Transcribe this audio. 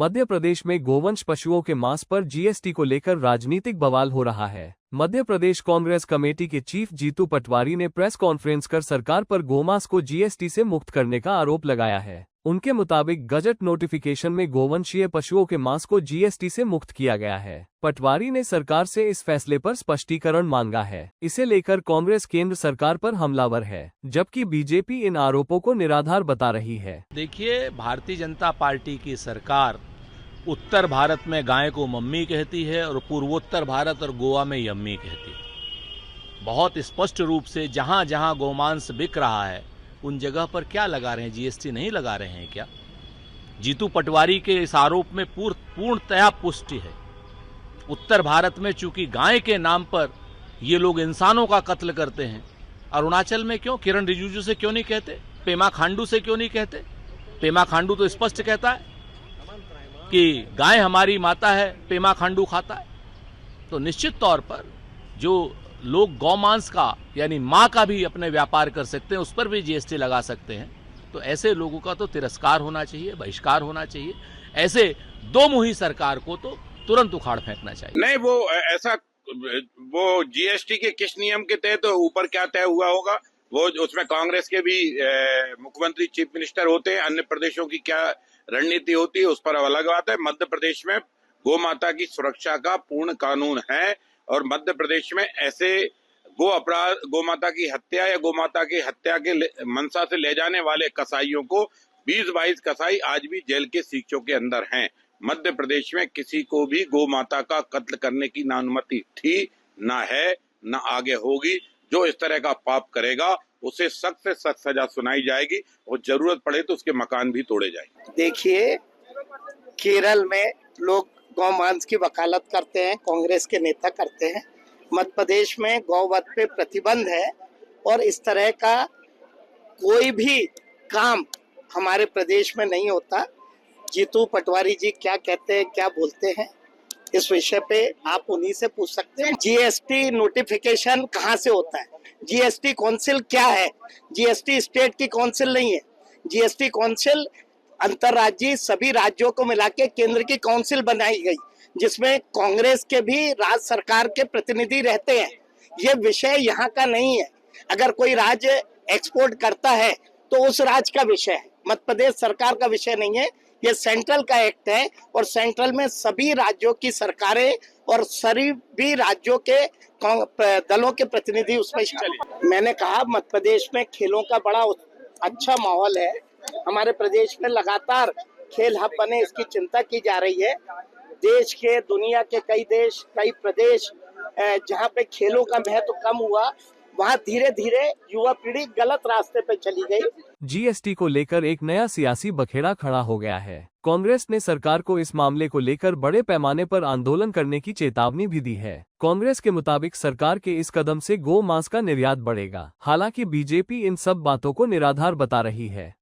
मध्य प्रदेश में गोवंश पशुओं के मांस पर जीएसटी को लेकर राजनीतिक बवाल हो रहा है। मध्य प्रदेश कांग्रेस कमेटी के चीफ जीतू पटवारी ने प्रेस कॉन्फ्रेंस कर सरकार पर गोमांस को जीएसटी से मुक्त करने का आरोप लगाया है। उनके मुताबिक गजट नोटिफिकेशन में गोवंशीय पशुओं के मांस को जीएसटी से मुक्त किया गया है। पटवारी ने सरकार से इस फैसले पर स्पष्टीकरण मांगा है। इसे लेकर कांग्रेस केंद्र सरकार पर हमलावर है, जबकि बीजेपी इन आरोपों को निराधार बता रही है। देखिए, भारतीय जनता पार्टी की सरकार उत्तर भारत में गाय को मम्मी कहती है और पूर्वोत्तर भारत और गोवा में यम्मी कहती है। बहुत स्पष्ट रूप से जहां जहां गोमांस बिक रहा है उन जगह पर क्या लगा रहे हैं, जीएसटी नहीं लगा रहे हैं क्या? जीतू पटवारी के इस आरोप में पूर्णतया पुष्टि है। उत्तर भारत में चूंकि गाय के नाम पर ये लोग इंसानों का कत्ल करते हैं, अरुणाचल में क्यों? किरण रिजिजू से क्यों नहीं कहते? पेमा खांडू से क्यों नहीं कहते? पेमा खांडू तो स्पष्ट कहता है कि गाय हमारी माता है, पेमा खांडू खाता है। तो निश्चित तौर पर जो लोग गौमांस का यानी मां का भी अपने व्यापार कर सकते हैं, उस पर भी जीएसटी लगा सकते हैं। तो ऐसे लोगों का तो तिरस्कार होना चाहिए, बहिष्कार होना चाहिए। ऐसे दो मुही सरकार को तो तुरंत उखाड़ फेंकना चाहिए। नहीं, वो जीएसटी के किस नियम के तहत तो ऊपर क्या तय हुआ होगा, वो उसमें कांग्रेस के भी मुख्यमंत्री चीफ मिनिस्टर होते हैं, अन्य प्रदेशों की क्या रणनीति होती है उस पर अलग बात है। मध्य प्रदेश में गौ माता की सुरक्षा का पूर्ण कानून है और मध्य प्रदेश में ऐसे गौ माता की हत्या या गौ माता की हत्या के मंशा से ले जाने वाले कसाईयों को 20-22 कसाई आज भी जेल के सीखों के अंदर हैं। मध्य प्रदेश में किसी को भी गौ माता का कत्ल करने की ना अनुमति थी, ना है, ना आगे होगी। जो इस तरह का पाप करेगा उसे सख्त से सख्त सजा सुनाई जाएगी और जरूरत पड़े तो उसके मकान भी तोड़े जाएंगे। देखिए, केरल में लोग गौमांस की वकालत करते हैं, कांग्रेस के नेता करते हैं। मध्य प्रदेश में गौवध पे प्रतिबंध है और इस तरह का कोई भी काम हमारे प्रदेश में नहीं होता। जीतू पटवारी जी क्या कहते हैं, क्या बोलते हैं, इस विषय पे आप उन्हीं से पूछ सकते हैं। जीएसटी नोटिफिकेशन कहाँ से होता है? जीएसटी काउंसिल क्या है? जीएसटी स्टेट की काउंसिल नहीं है। जीएसटी काउंसिल अंतर्राज्यीय सभी राज्यों को मिला के केंद्र की काउंसिल बनाई गई, जिसमें कांग्रेस के भी राज्य सरकार के प्रतिनिधि रहते हैं। ये विषय यहाँ का नहीं है। अगर कोई राज्य एक्सपोर्ट करता है तो उस राज्य का विषय है, मध्य प्रदेश सरकार का विषय नहीं है। ये सेंट्रल का एक्ट है और सेंट्रल में सभी राज्यों की सरकारें और सभी राज्यों के दलों के प्रतिनिधि उसमें शामिल। मैंने कहा, मध्य प्रदेश में खेलों का बड़ा अच्छा माहौल है। हमारे प्रदेश में लगातार खेल हब बने, इसकी चिंता की जा रही है। देश के, दुनिया के कई देश, कई प्रदेश जहाँ पे खेलों का महत्व कम हुआ, वहाँ धीरे धीरे युवा पीढ़ी गलत रास्ते पे चली गई। जीएसटी को लेकर एक नया सियासी बखेड़ा खड़ा हो गया है। कांग्रेस ने सरकार को इस मामले को लेकर बड़े पैमाने पर आंदोलन करने की चेतावनी भी दी है। कांग्रेस के मुताबिक सरकार के इस कदम से गौ मांस का निर्यात बढ़ेगा। हालांकि बीजेपी इन सब बातों को निराधार बता रही है।